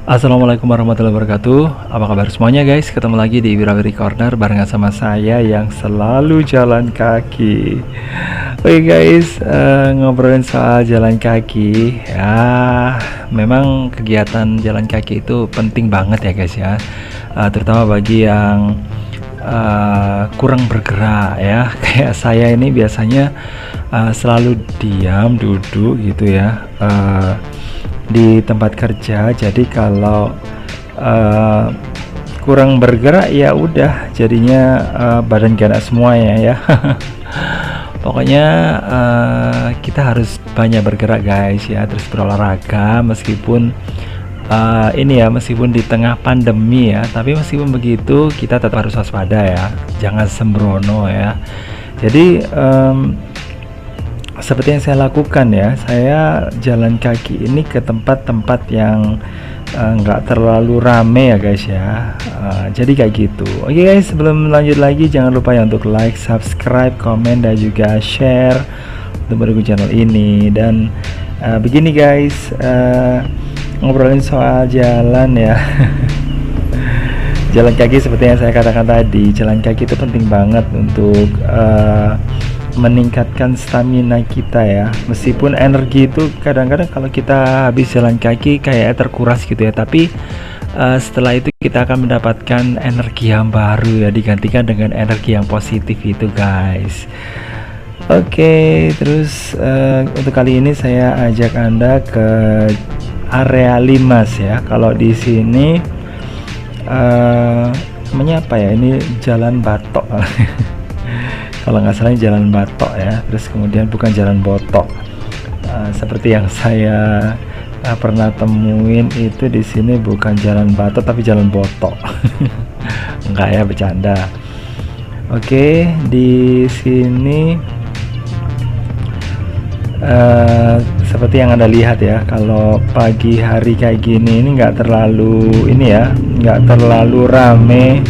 Assalamualaikum warahmatullahi wabarakatuh. Apa kabar semuanya guys? Ketemu lagi di Wirawiri Corner barengan sama saya yang selalu jalan kaki. Oke guys, ngobrolin soal jalan kaki. Ya, memang kegiatan jalan kaki itu penting banget ya guys ya. Terutama bagi yang kurang bergerak ya. Kayak saya ini biasanya selalu diam, duduk gitu ya. Di tempat kerja, jadi kalau kurang bergerak ya udah jadinya badan gak enak semuanya ya. Pokoknya kita harus banyak bergerak guys ya, terus berolahraga meskipun meskipun di tengah pandemi ya, tapi meskipun begitu kita tetap harus waspada ya, jangan sembrono ya. Jadi seperti yang saya lakukan ya, saya jalan kaki ini ke tempat-tempat yang nggak terlalu rame ya guys ya. Jadi kayak gitu. Oke guys, sebelum lanjut lagi jangan lupa ya untuk like, subscribe, komen, dan juga share untuk mendukung channel ini. Dan begini guys, ngobrolin soal jalan ya. Jalan kaki seperti yang saya katakan tadi, jalan kaki itu penting banget untuk meningkatkan stamina kita ya. Meskipun energi itu kadang-kadang kalau kita habis jalan kaki kayak terkuras gitu ya, tapi setelah itu kita akan mendapatkan energi yang baru ya, digantikan dengan energi yang positif itu guys. Oke, terus untuk kali ini saya ajak Anda ke area Limas ya. Kalau di sini namanya apa ya, ini Jalan Batok. Kalau nggak salah Jalan Batok ya, terus kemudian bukan Jalan Botok. Seperti yang saya pernah temuin itu di sini bukan Jalan Batok tapi Jalan Botok. Enggak ya, bercanda. Oke, di sini seperti yang Anda lihat ya, kalau pagi hari kayak gini ini nggak terlalu nggak terlalu rame.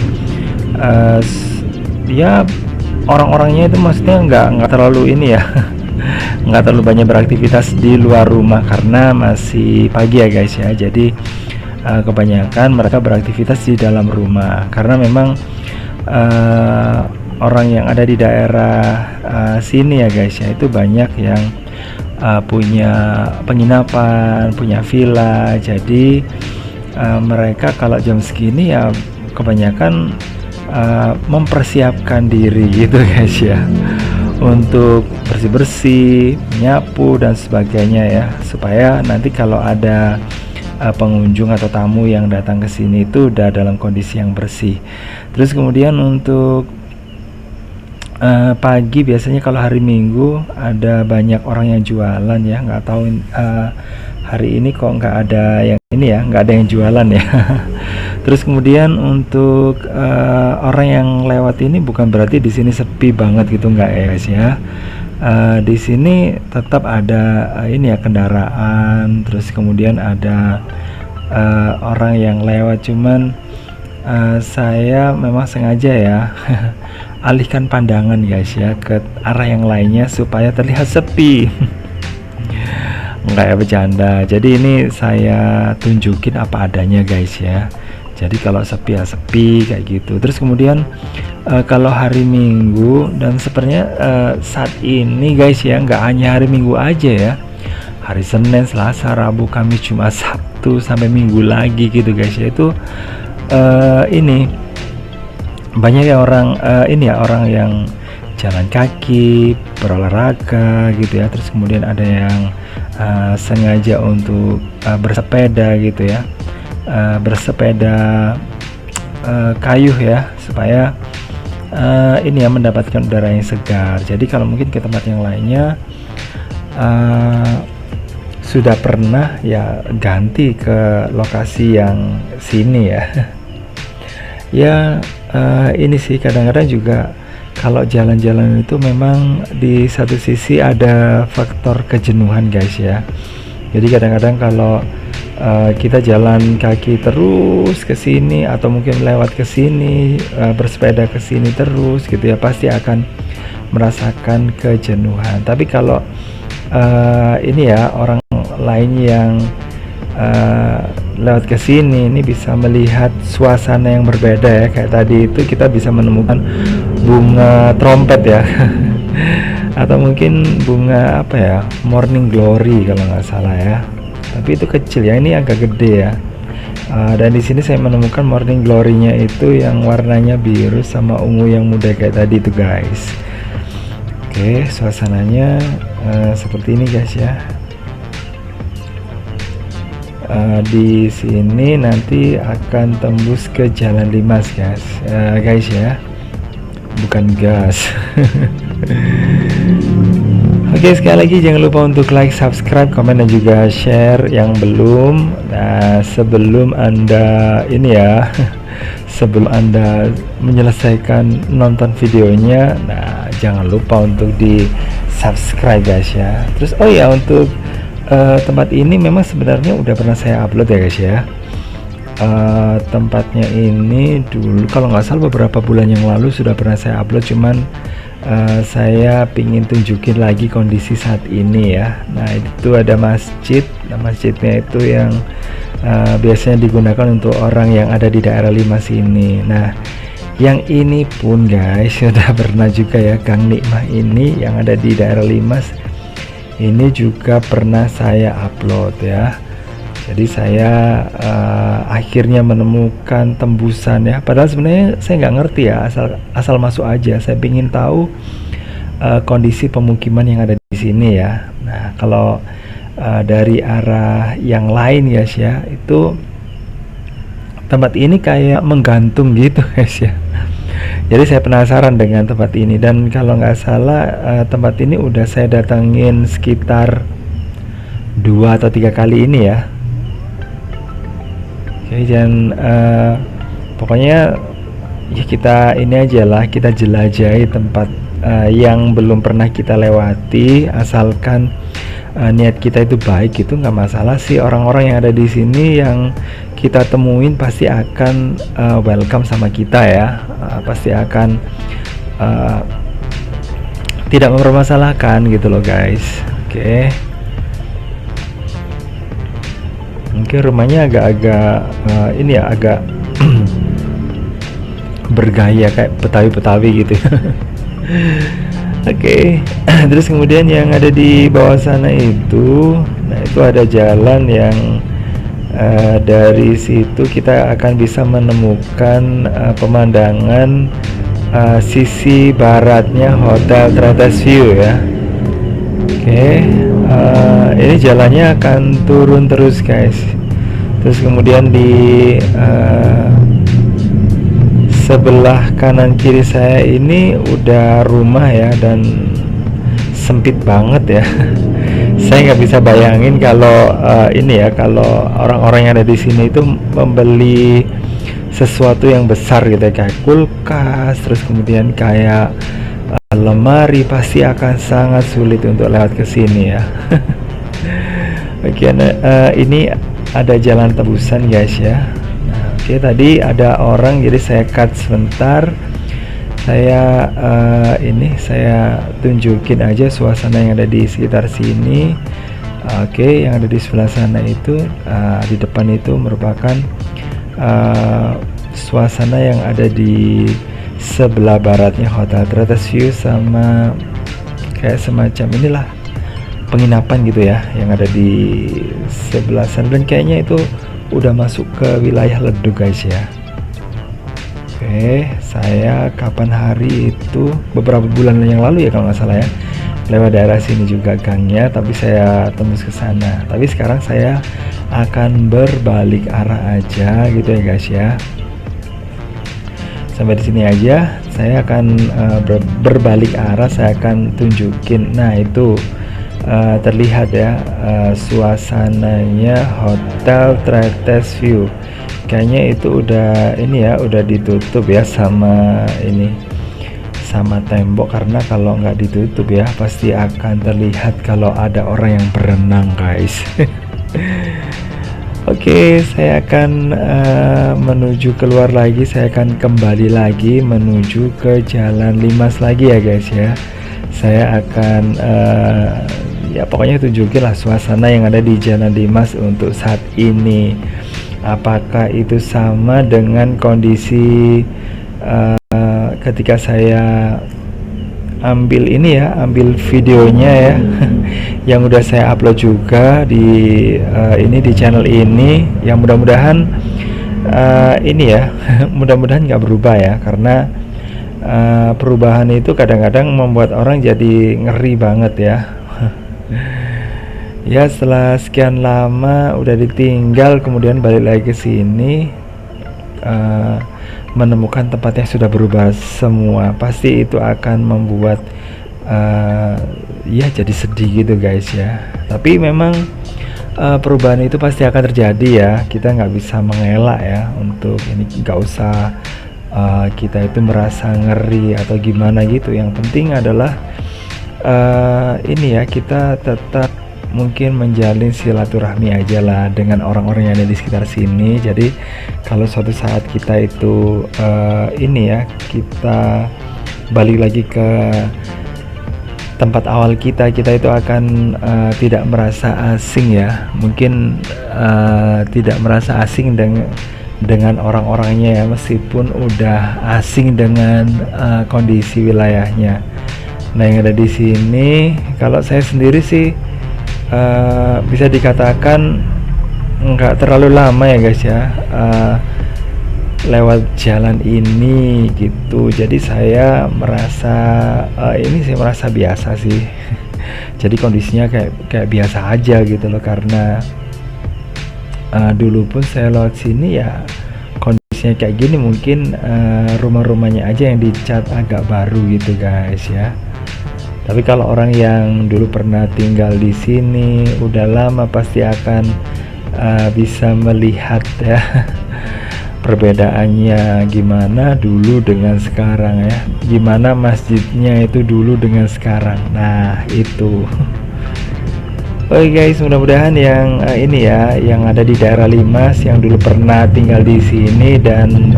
Ya orang-orangnya itu maksudnya nggak terlalu nggak terlalu banyak beraktivitas di luar rumah karena masih pagi ya guys ya. Jadi kebanyakan mereka beraktivitas di dalam rumah karena memang orang yang ada di daerah sini ya guys ya, itu banyak yang punya penginapan, punya villa. Jadi mereka kalau jam segini ya kebanyakan mempersiapkan diri gitu guys ya, untuk bersih-bersih, nyapu dan sebagainya ya, supaya nanti kalau ada pengunjung atau tamu yang datang ke sini itu udah dalam kondisi yang bersih. Terus kemudian untuk pagi biasanya kalau hari Minggu ada banyak orang yang jualan ya, nggak tahu hari ini kok nggak ada yang nggak ada yang jualan ya. Terus kemudian untuk orang yang lewat ini bukan berarti di sini sepi banget gitu, nggak ya guys ya. Di sini tetap ada kendaraan, terus kemudian ada orang yang lewat, cuman saya memang sengaja ya alihkan pandangan guys ya ke arah yang lainnya supaya terlihat sepi. Enggak ya, bercanda. Jadi ini saya tunjukin apa adanya guys ya. Jadi kalau sepi ya sepi kayak gitu. Terus kemudian kalau hari Minggu, dan sebenarnya saat ini guys ya, nggak hanya hari Minggu aja ya, hari Senin, Selasa, Rabu, Kamis, Jumat, Sabtu sampai Minggu lagi gitu guys ya, itu banyak ya orang orang yang jalan kaki, berolahraga gitu ya. Terus kemudian ada yang sengaja untuk bersepeda gitu ya, bersepeda kayu ya, supaya mendapatkan udara yang segar. Jadi kalau mungkin ke tempat yang lainnya sudah pernah ya ganti ke lokasi yang sini ya. Ya ini sih kadang-kadang juga kalau jalan-jalan itu memang di satu sisi ada faktor kejenuhan guys ya. Jadi kadang-kadang kalau kita jalan kaki terus ke sini atau mungkin lewat ke sini, bersepeda ke sini terus gitu ya, pasti akan merasakan kejenuhan. Tapi kalau orang lain yang lewat ke sini ini bisa melihat suasana yang berbeda ya. Kayak tadi itu kita bisa menemukan bunga trompet ya. Atau mungkin bunga apa ya, morning glory kalau nggak salah ya, tapi itu kecil ya, ini agak gede ya. Dan di sini saya menemukan morning glory-nya itu yang warnanya biru sama ungu yang muda kayak tadi itu guys. Oke, suasananya seperti ini guys ya. Di sini nanti akan tembus ke Jalan Limas guys ya, bukan gas. Oke, sekali lagi jangan lupa untuk like, subscribe, komen, dan juga share yang belum. Nah, sebelum Anda ini ya, sebelum Anda menyelesaikan nonton videonya, nah jangan lupa untuk di subscribe guys ya. Terus oh ya, untuk tempat ini memang sebenarnya udah pernah saya upload ya guys ya. Tempatnya ini dulu kalau nggak salah beberapa bulan yang lalu sudah pernah saya upload, cuman saya pingin tunjukin lagi kondisi saat ini ya. Nah, itu ada masjid. Nah, masjidnya itu yang biasanya digunakan untuk orang yang ada di daerah Limas ini. Nah, yang ini pun guys sudah pernah juga ya, Gang Nikmah ini yang ada di daerah Limas ini juga pernah saya upload ya. Jadi saya akhirnya menemukan tembusan ya. Padahal sebenarnya saya nggak ngerti ya, asal masuk aja. Saya ingin tahu kondisi pemukiman yang ada di sini ya. Nah, kalau dari arah yang lain guys ya, itu tempat ini kayak menggantung gitu guys ya. Jadi saya penasaran dengan tempat ini, dan kalau nggak salah tempat ini udah saya datangin sekitar 2 atau 3 kali ini ya. Oke, dan pokoknya ya kita ini aja lah, kita jelajahi tempat yang belum pernah kita lewati, asalkan niat kita itu baik, itu nggak masalah sih. Orang-orang yang ada di sini yang kita temuin pasti akan welcome sama kita ya, pasti akan tidak mempermasalahkan gitu loh guys. Oke. Mungkin rumahnya agak-agak ini ya, agak bergaya kayak Betawi-Betawi gitu. Oke. Terus kemudian yang ada di bawah sana itu, nah itu ada jalan yang dari situ kita akan bisa menemukan pemandangan sisi baratnya Hotel Trades View ya. Oke. Ini jalannya akan turun terus guys. Terus kemudian di sebelah kanan kiri saya ini udah rumah ya, dan sempit banget ya. Saya nggak bisa bayangin kalau ini ya, kalau orang-orang yang ada di sini itu membeli sesuatu yang besar gitu ya, kayak kulkas, terus kemudian kayak lemari, pasti akan sangat sulit untuk lewat ke sini ya. Oke, ini ada jalan tembusan guys ya. Nah, oke, tadi ada orang, jadi saya cut sebentar. Saya saya tunjukin aja suasana yang ada di sekitar sini. Oke, yang ada di sebelah sana itu di depan itu merupakan suasana yang ada di sebelah baratnya Hotel Trades View, sama kayak semacam inilah penginapan gitu ya yang ada di sebelah sana, dan kayaknya itu udah masuk ke wilayah Leduk guys ya. Oke, saya kapan hari itu beberapa bulan yang lalu ya kalau nggak salah ya, lewat daerah sini juga gangnya, tapi saya tembus ke sana. Tapi sekarang saya akan berbalik arah aja gitu ya guys ya. Sampai di sini aja, saya akan berbalik arah, saya akan tunjukin. Nah, itu terlihat ya suasananya Hotel Trades View. Kayaknya itu udah ini ya, udah ditutup ya sama ini, sama tembok, karena kalau nggak ditutup ya pasti akan terlihat kalau ada orang yang berenang guys. Oke, saya akan menuju keluar lagi, saya akan kembali lagi menuju ke Jalan Limas lagi ya guys ya. Saya akan ya pokoknya tunjukin lah suasana yang ada di Jalan Limas untuk saat ini. apakah itu sama dengan kondisi ketika saya ambil ini ya, ambil videonya ya yang udah saya upload juga di ini di channel ini, yang mudah-mudahan ini ya mudah-mudahan nggak berubah ya, karena perubahan itu kadang-kadang membuat orang jadi ngeri banget ya. Ya setelah sekian lama udah ditinggal, kemudian balik lagi ke sini, menemukan tempatnya sudah berubah semua, pasti itu akan membuat ya jadi sedih gitu guys ya. Tapi memang perubahan itu pasti akan terjadi ya, kita nggak bisa mengelak ya untuk ini, nggak usah kita itu merasa ngeri atau gimana gitu. Yang penting adalah ini ya, kita tetap mungkin menjalin silaturahmi aja lah dengan orang-orang yang ada di sekitar sini. Jadi kalau suatu saat kita itu ini ya, kita balik lagi ke tempat awal kita itu akan tidak merasa asing ya, mungkin tidak merasa asing dengan orang-orangnya ya, meskipun udah asing dengan kondisi wilayahnya. Nah yang ada di sini, kalau saya sendiri sih bisa dikatakan nggak terlalu lama ya guys ya, lewat jalan ini gitu. Jadi saya merasa ini sih merasa biasa sih. Jadi kondisinya kayak biasa aja gitu loh, karena dulu pun saya lewat sini ya kondisinya kayak gini. Mungkin rumah-rumahnya aja yang dicat agak baru gitu guys ya. Tapi kalau orang yang dulu pernah tinggal di sini udah lama, pasti akan bisa melihat ya perbedaannya gimana dulu dengan sekarang ya, gimana masjidnya itu dulu dengan sekarang. Nah itu. Oke guys, mudah-mudahan yang ini ya, yang ada di daerah Limas yang dulu pernah tinggal di sini dan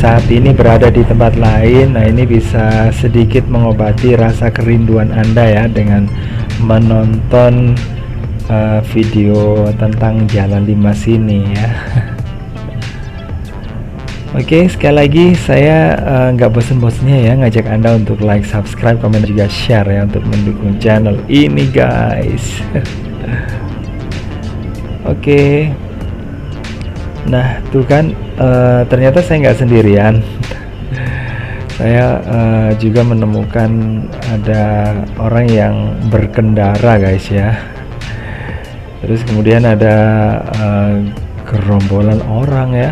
saat ini berada di tempat lain, nah ini bisa sedikit mengobati rasa kerinduan Anda ya dengan menonton video tentang Jalan Limas ini ya. Oke, sekali lagi saya nggak bosen-bosennya ya ngajak Anda untuk like, subscribe, komen, juga share ya untuk mendukung channel ini guys. Oke. Nah tuh kan ternyata saya nggak sendirian. Saya juga menemukan ada orang yang berkendara guys ya. Terus kemudian ada gerombolan orang ya.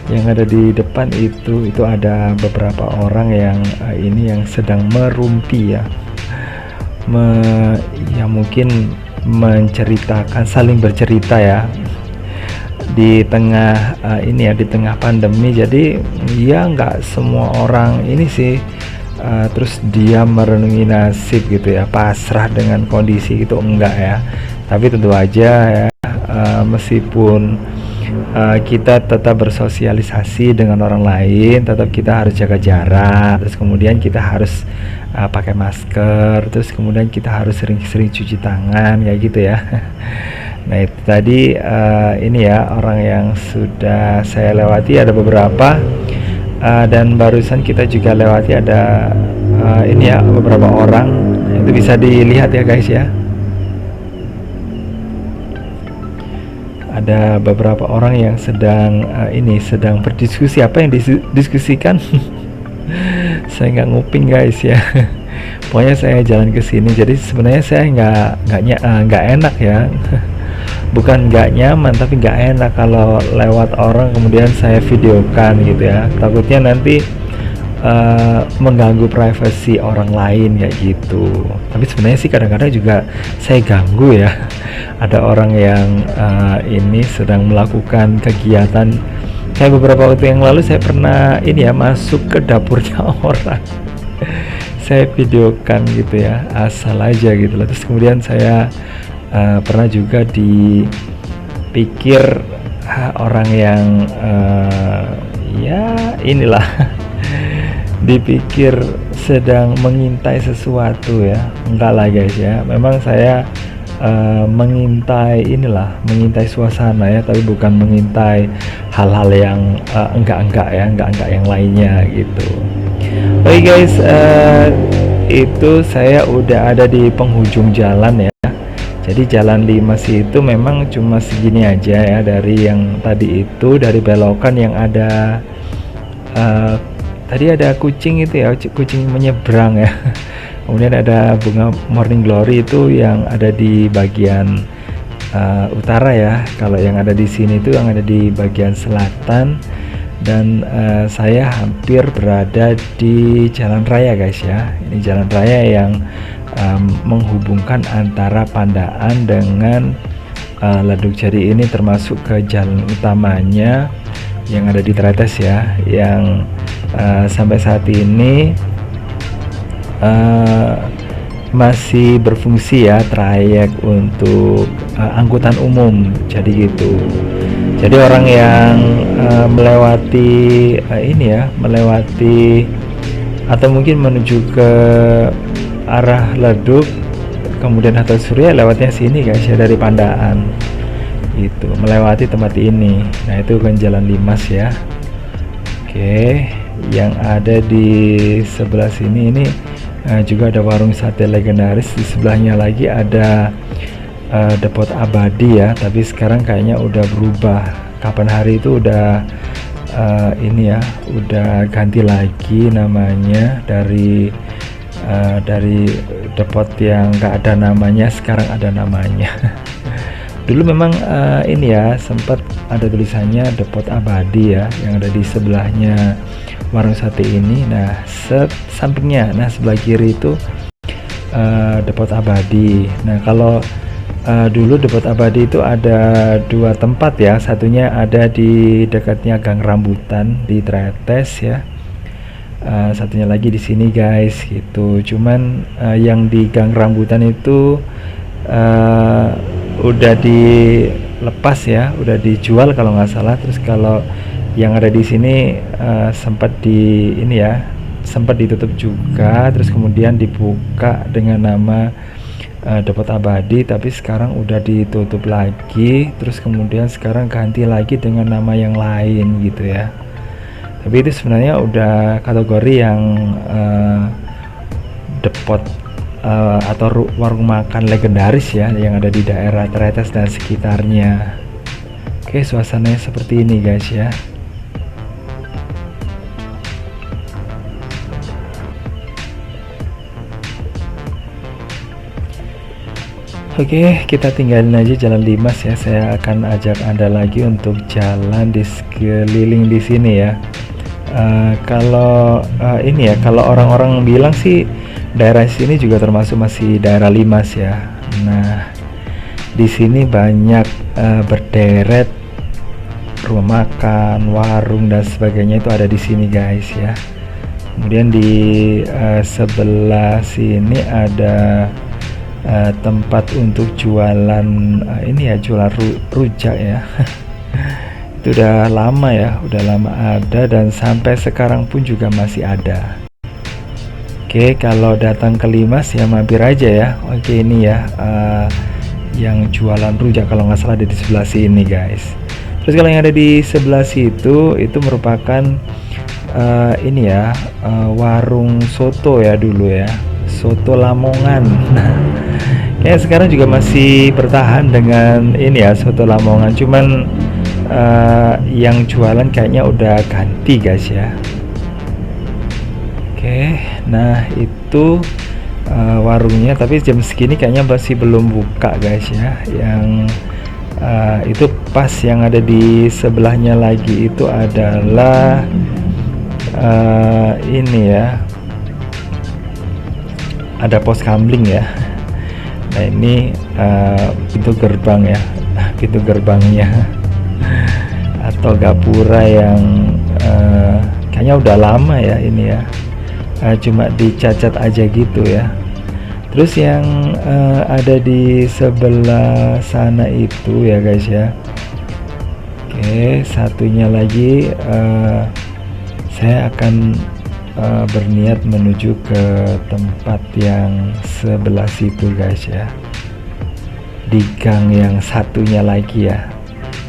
Yang ada di depan itu ada beberapa orang yang ini yang sedang merumpi ya, ya mungkin menceritakan, saling bercerita ya di tengah ini ya, di tengah pandemi. Jadi ya nggak semua orang ini sih terus dia merenungi nasib gitu ya, pasrah dengan kondisi itu, enggak ya. Tapi tentu aja ya, meskipun kita tetap bersosialisasi dengan orang lain, tetap kita harus jaga jarak, terus kemudian kita harus pakai masker, terus kemudian kita harus sering-sering cuci tangan kayak gitu ya. Nah itu tadi ini ya orang yang sudah saya lewati ada beberapa, dan barusan kita juga lewati ada ini ya beberapa orang. Itu bisa dilihat ya guys ya, ada beberapa orang yang sedang ini sedang berdiskusi. Apa yang didiskusikan? Saya nggak nguping guys ya. Pokoknya saya jalan ke sini, jadi sebenarnya saya nggak enak ya. Bukan nggak nyaman, tapi nggak enak kalau lewat orang kemudian saya videokan gitu ya. Takutnya nanti mengganggu privasi orang lain kayak gitu. Tapi sebenarnya sih kadang-kadang juga saya ganggu ya. Ada orang yang ini sedang melakukan kegiatan. Kayak beberapa waktu yang lalu saya pernah ini ya masuk ke dapurnya orang. Saya videokan gitu ya, asal aja gitu loh. Terus kemudian saya pernah juga dipikir orang yang ya inilah dipikir sedang mengintai sesuatu ya. Enggak lah guys ya, memang saya mengintai inilah, mengintai suasana ya, tapi bukan mengintai hal-hal yang enggak ya, enggak yang lainnya gitu. Oke guys, itu saya udah ada di penghujung jalan ya. Jadi jalan Limas itu memang cuma segini aja ya, dari yang tadi itu, dari belokan yang ada tadi ada kucing itu ya, kucing menyeberang ya. Kemudian ada bunga morning glory itu yang ada di bagian utara ya. Kalau yang ada di sini itu yang ada di bagian selatan. Dan saya hampir berada di jalan raya guys ya. Ini jalan raya yang menghubungkan antara Pandaan dengan Leduk Jati. Ini termasuk ke jalan utamanya yang ada di Tretes ya, yang sampai saat ini masih berfungsi ya, trayek untuk angkutan umum. Jadi gitu. Jadi orang yang melewati ini ya, melewati atau mungkin menuju ke arah Leduk kemudian Hatta Surya, lewatnya sini guys ya, dari Pandaan itu melewati tempat ini. Nah itu kan jalan Limas ya. Oke, yang ada di sebelah sini ini juga ada warung sate legendaris. Di sebelahnya lagi ada Depot Abadi ya, tapi sekarang kayaknya udah berubah. Kapan hari itu udah ini ya, udah ganti lagi namanya, dari depot yang gak ada namanya sekarang ada namanya. Dulu memang ini ya, sempat ada tulisannya Depot Abadi ya, yang ada di sebelahnya warung sate ini. Nah sampingnya, nah sebelah kiri itu Depot Abadi. Nah kalau dulu Depot Abadi itu ada dua tempat ya, satunya ada di dekatnya Gang Rambutan di Tretes ya, satunya lagi di sini guys gitu. Cuman yang di Gang Rambutan itu udah dilepas ya, udah dijual kalau nggak salah. Terus kalau yang ada di sini sempat di ini ya, sempat ditutup juga, terus kemudian dibuka dengan nama Depot Abadi, tapi sekarang udah ditutup lagi. Terus kemudian sekarang ganti lagi dengan nama yang lain gitu ya. Tapi itu sebenarnya udah kategori yang depot atau warung makan legendaris ya, yang ada di daerah Tretes dan sekitarnya. Oke, suasananya seperti ini guys ya. Oke, kita tinggalin aja jalan Limas ya. Saya akan ajak Anda lagi untuk jalan di sekeliling di sini ya. Kalau ini ya, kalau orang-orang bilang sih daerah sini juga termasuk masih daerah Limas ya. Nah, di sini banyak berderet rumah makan, warung dan sebagainya itu ada di sini guys ya. Kemudian di sebelah sini ada tempat untuk jualan ini ya, jualan rujak ya. Itu udah lama ya, udah lama ada dan sampai sekarang pun juga masih ada. Oke, kalau datang ke Limas ya mampir aja ya. Oke, ini ya yang jualan rujak kalau nggak salah ada di sebelah sini guys. Terus kalau yang ada di sebelah situ itu merupakan ini ya, warung soto ya dulu ya, soto Lamongan. Kayaknya sekarang juga masih bertahan dengan ini ya, soto Lamongan. Cuman yang jualan kayaknya udah ganti guys ya. Oke, nah itu warungnya, tapi jam segini kayaknya masih belum buka guys ya. Yang itu pas yang ada di sebelahnya lagi itu adalah ini ya, ada pos kamling ya. Nah ini pintu gerbang ya, pintu gerbangnya atau gapura yang kayaknya udah lama ya ini ya, cuma dicacat aja gitu ya. Terus yang ada di sebelah sana itu ya guys ya. Oke, satunya lagi saya akan berniat menuju ke tempat yang sebelah situ guys ya. di gang yang satunya lagi ya.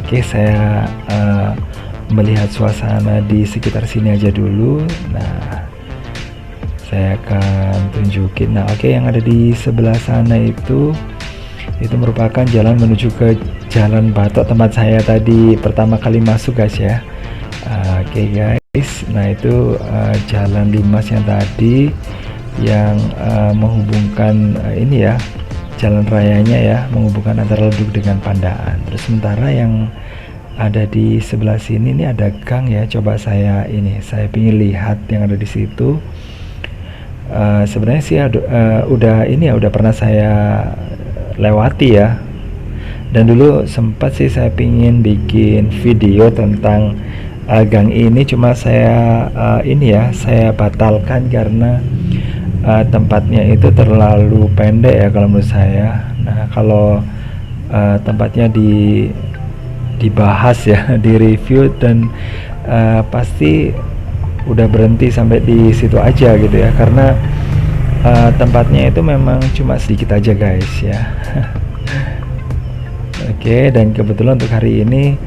Oke, saya melihat suasana di sekitar sini aja dulu. Nah, saya akan tunjukin. Nah, oke, yang ada di sebelah sana itu merupakan jalan menuju ke Jalan Batok, tempat saya tadi pertama kali masuk guys ya. Oke guys, nah itu Jalan Limas yang tadi yang menghubungkan ini ya, jalan rayanya ya, menghubungkan antara Leduk dengan Pandaan. Terus sementara yang ada di sebelah sini ini ada gang ya. Coba saya pingin lihat yang ada di situ. Sebenarnya sih udah pernah saya lewati ya, dan dulu sempat sih saya pingin bikin video tentang gang ini, cuma saya saya batalkan karena tempatnya itu terlalu pendek ya kalau menurut saya. Nah, kalau tempatnya dibahas ya, di review, dan pasti udah berhenti sampai di situ aja gitu ya, karena tempatnya itu memang cuma sedikit aja guys ya. Oke, dan kebetulan untuk hari ini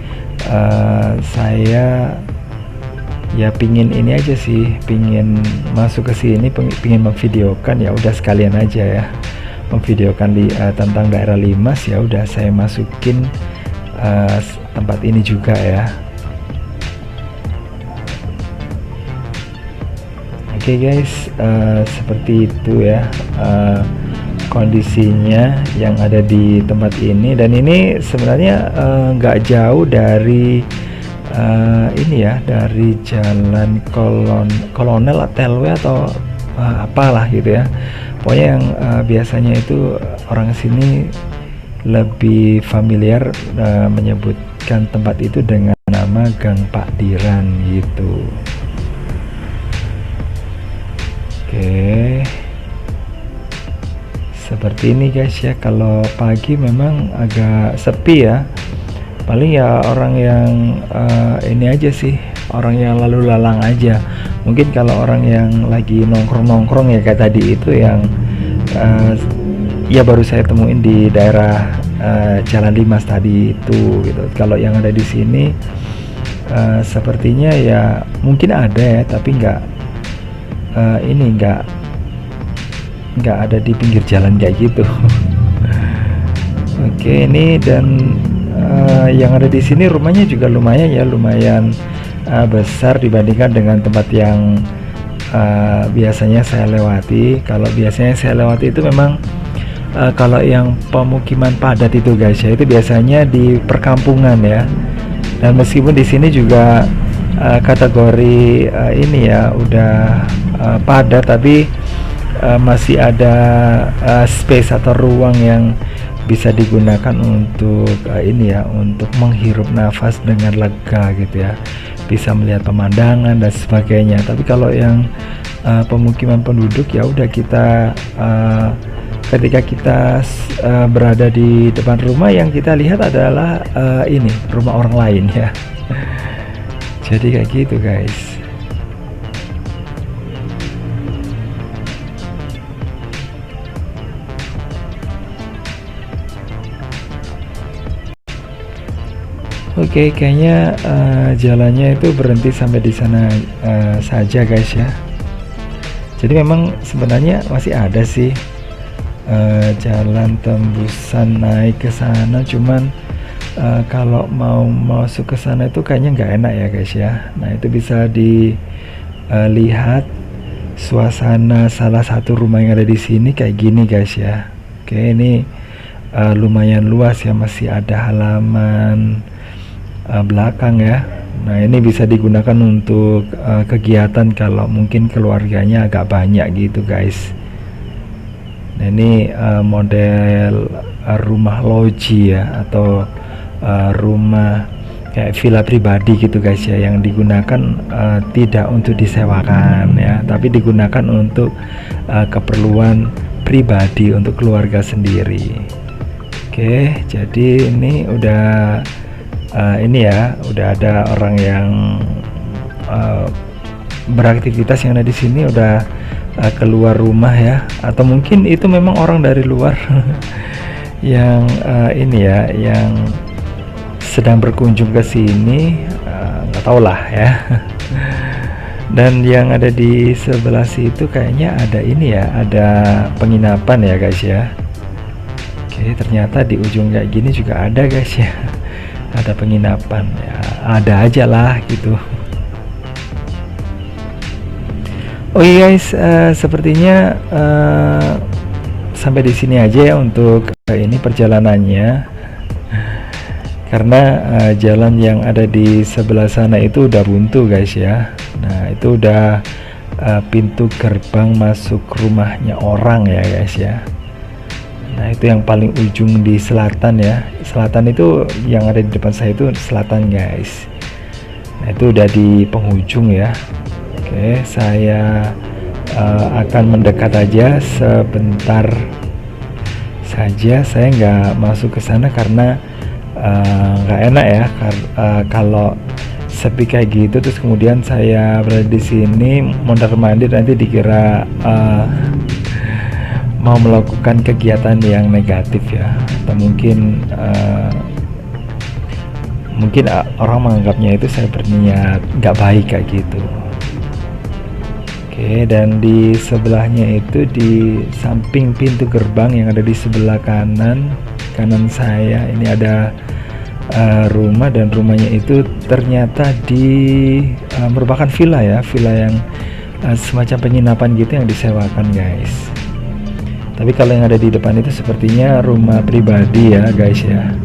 saya ya pingin ini aja sih, pingin masuk ke sini, pingin memvideokan, ya udah sekalian aja ya memvideokan tentang daerah Limas. Ya udah saya masukin tempat ini juga ya. Oke guys, seperti itu ya kondisinya yang ada di tempat ini. Dan ini sebenarnya nggak jauh dari dari Jalan Kolonel Telwe atau apalah gitu ya. Pokoknya yang biasanya itu orang sini lebih familiar menyebutkan tempat itu dengan nama Gang Pak Diran gitu. Oke, seperti ini guys ya. Kalau pagi memang agak sepi ya, paling ya orang yang ini aja sih, orang yang lalu lalang aja. Mungkin kalau orang yang lagi nongkrong ya kayak tadi itu yang ya baru saya temuin di daerah Jalan Limas tadi itu gitu. Kalau yang ada di sini sepertinya ya mungkin ada ya, tapi nggak ada di pinggir jalan kayak gitu. Oke, ini dan yang ada di sini rumahnya juga lumayan besar dibandingkan dengan tempat yang biasanya saya lewati. Kalau biasanya saya lewati itu memang kalau yang pemukiman padat itu guys ya, itu biasanya di perkampungan ya. Dan meskipun di sini juga kategori ini ya udah padat, tapi masih ada space atau ruang yang bisa digunakan untuk untuk menghirup nafas dengan lega gitu ya, bisa melihat pemandangan dan sebagainya. Tapi kalau yang pemukiman penduduk ya udah kita ketika kita berada di depan rumah, yang kita lihat adalah rumah orang lain ya. Jadi kayak gitu guys. Oke, kayaknya jalannya itu berhenti sampai di sana saja guys ya. Jadi memang sebenarnya masih ada sih jalan tembusan naik ke sana, cuman kalau mau masuk ke sana itu kayaknya nggak enak ya guys ya. Nah, itu bisa dilihat suasana salah satu rumah yang ada di sini kayak gini guys ya. Oke, ini lumayan luas ya, masih ada halaman belakang ya. Nah, ini bisa digunakan untuk kegiatan kalau mungkin keluarganya agak banyak gitu guys. Nah, ini model rumah loji ya, atau rumah kayak villa pribadi gitu guys ya, yang digunakan tidak untuk disewakan ya, tapi digunakan untuk keperluan pribadi untuk keluarga sendiri. Oke, jadi ini udah udah ada orang yang beraktivitas yang ada di sini, udah keluar rumah ya, atau mungkin itu memang orang dari luar yang ini ya, yang sedang berkunjung ke sini, nggak tahu lah ya. Dan yang ada di sebelah situ kayaknya ada ini ya, ada penginapan ya guys ya. Oke, ternyata di ujung kayak gini juga ada guys ya. Ada penginapan ya, ada aja lah gitu. Oh iya guys, sepertinya sampai di sini aja ya untuk ini perjalanannya, karena jalan yang ada di sebelah sana itu udah buntu guys ya. Nah itu udah pintu gerbang masuk rumahnya orang ya guys ya. Nah itu yang paling ujung di selatan ya. Selatan itu yang ada di depan saya itu selatan guys. Nah itu udah di penghujung ya. Oke, saya akan mendekat aja sebentar saja. Saya nggak masuk ke sana karena nggak enak ya, kalau sepi kayak gitu terus kemudian saya berada di sini mondar mandir, nanti dikira mau melakukan kegiatan yang negatif ya, atau mungkin orang menganggapnya itu saya berniat nggak baik kayak gitu. Oke, dan di sebelahnya itu di samping pintu gerbang yang ada di sebelah kanan saya ini ada rumah, dan rumahnya itu ternyata merupakan villa ya, villa yang semacam penginapan gitu yang disewakan guys. Tapi kalau yang ada di depan itu sepertinya rumah pribadi ya guys ya.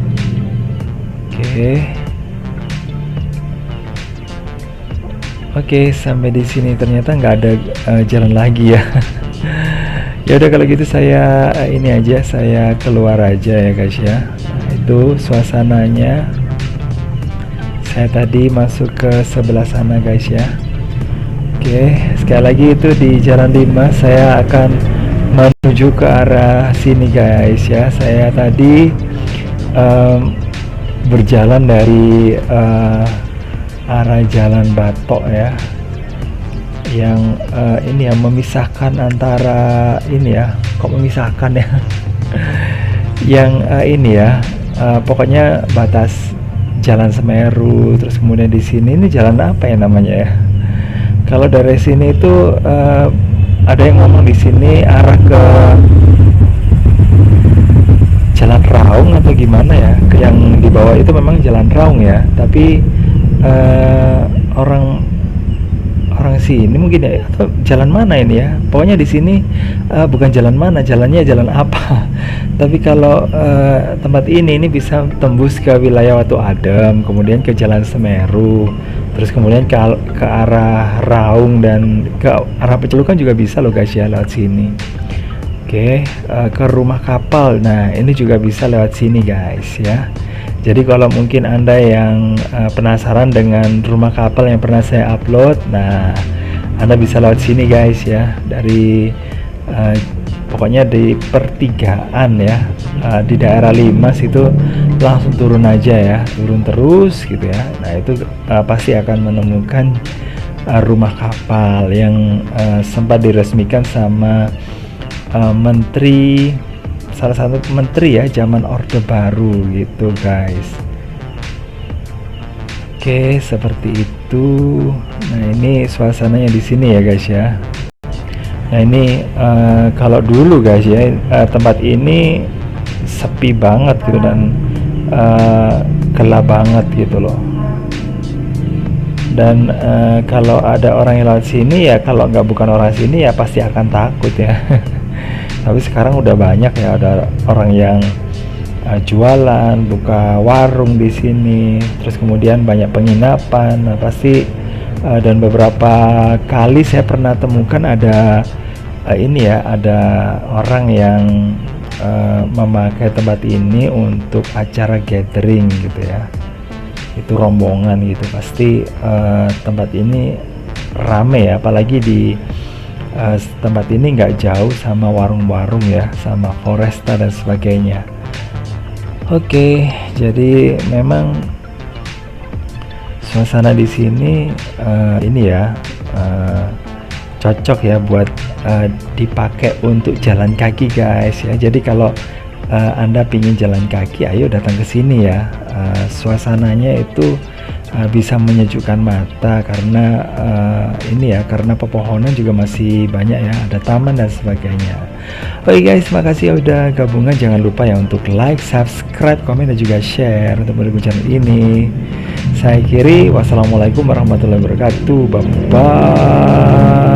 Oke, sampai di sini ternyata nggak ada jalan lagi ya. Ya udah kalau gitu saya ini aja, saya keluar aja ya guys ya. Nah, itu suasananya. Saya tadi masuk ke sebelah sana guys ya. Oke, sekali lagi itu di Jalan 5, saya akan menuju ke arah sini guys ya. Saya tadi berjalan dari arah Jalan Batok ya, yang ini ya memisahkan antara ini ya, kok memisahkan ya yang ini ya, pokoknya batas Jalan Semeru, terus kemudian di sini ini jalan apa ya namanya ya, kalau dari sini itu ada yang ngomong di sini arah ke Jalan Raung atau gimana ya, yang di bawah itu memang Jalan Raung ya, tapi orang sini mungkin ya, atau jalan mana ini ya, pokoknya di sini bukan jalan mana, jalannya jalan apa. Tapi kalau tempat ini bisa tembus ke wilayah Watu Adem, kemudian ke Jalan Semeru, terus kemudian ke arah Raung, dan ke arah Pecelukan juga bisa loh guys ya, lewat sini. Oke, ke Rumah Kapal, nah ini juga bisa lewat sini guys ya. Jadi kalau mungkin Anda yang penasaran dengan Rumah Kapal yang pernah saya upload, nah Anda bisa lewat sini guys ya, dari pokoknya di pertigaan ya, di daerah Limas itu langsung turun aja ya, turun terus gitu ya. Nah itu pasti akan menemukan Rumah Kapal yang sempat diresmikan sama salah satu menteri ya zaman Orde Baru gitu guys. Oke, seperti itu. Nah ini suasananya di sini ya guys ya. Nah ini kalau dulu guys ya, tempat ini sepi banget gitu, dan gelap banget gitu loh. Dan kalau ada orang yang lewat sini ya, kalau bukan orang sini ya pasti akan takut ya. Tapi sekarang udah banyak ya, ada orang yang jualan, buka warung di sini, terus kemudian banyak penginapan. Nah, pasti dan beberapa kali saya pernah temukan ada ini ya, ada orang yang memakai tempat ini untuk acara gathering gitu ya. Itu rombongan gitu, pasti tempat ini rame ya, apalagi di tempat ini nggak jauh sama warung-warung ya, sama Foresta dan sebagainya. Oke, jadi memang suasana di sini ini ya cocok ya buat dipakai untuk jalan kaki guys ya. Jadi kalau Anda pingin jalan kaki, ayo datang ke sini ya. Suasananya itu bisa menyejukkan mata karena ini ya, karena pepohonan juga masih banyak ya, ada taman dan sebagainya. Oke guys, makasih ya udah gabungan. Jangan lupa ya untuk like, subscribe, komen dan juga share untuk mendukung channel ini. Saya akhiri, wassalamualaikum warahmatullahi wabarakatuh. Bye bye.